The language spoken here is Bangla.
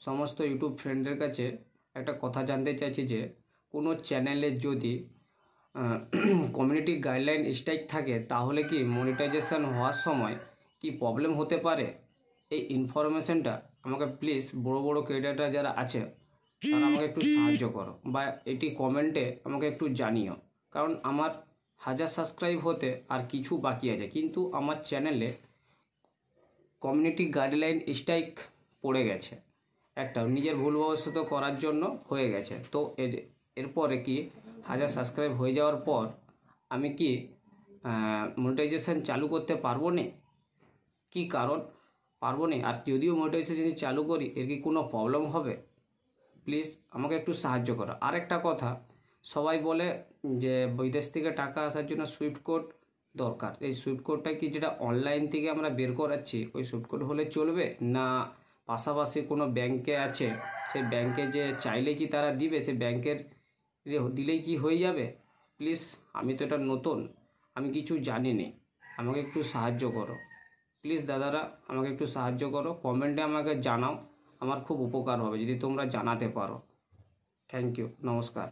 সমস্ত ইউটিউব ফ্রেন্ডের কাছে একটা কথা জানতে চাইছি যে কোনো চ্যানেলে যদি কমিউনিটি গাইডলাইন স্ট্রাইক থাকে তাহলে কি মনিটাইজেশন হওয়ার সময় কি প্রবলেম হতে পারে? এই ইনফরমেশনটা আমাকে প্লিজ বড় বড় ক্রিয়েটাররা যারা আছে তারা আমাকে একটু সাহায্য করো, বা এটি কমেন্টে আমাকে একটু জানিও। কারণ আমার 1000 সাবস্ক্রাইব হতে আর কিছু বাকি আছে, কিন্তু আমার চ্যানেলে কমিউনিটি গাইডলাইন স্ট্রাইক পড়ে গেছে, একটা নিজের ভুলবশত করার জন্য হয়ে গেছে। তো এরপরে কি 1000 সাবস্ক্রাইব হয়ে যাওয়ার পর আমি কি মনিটাইজেশন চালু করতে পারবো না? কি কারণ পারবো না? আর যদিও মনিটাইজেশন চালু করি এর কি কোনো প্রবলেম হবে? প্লিজ আমাকে একটু সাহায্য করো। আরেকটা কথা, সবাই বলে যে বিদেশ থেকে টাকা আসার জন্য সুইফট কোড দরকার। এই সুইফট কোডটা কি যেটা অনলাইন থেকে আমরা বের করাচ্ছি ওই সুইফট কোড হলে চলবে, না পাশাপাশি কোনো ব্যাংকে আছে সেই ব্যাংকে যে চাইলে কি তারা দিবে, সে ব্যাংকের দিলেই কি হয়ে যাবে? প্লিজ, আমি তো এটা নতুন, আমি কিছু জানি না, আমাকে একটু সাহায্য করো প্লিজ দাদারা, আমাকে একটু সাহায্য করো। কমেন্টে আমাকে জানাও, আমার খুব উপকার হবে যদি তোমরা জানাতে পারো। থ্যাংক ইউ, নমস্কার।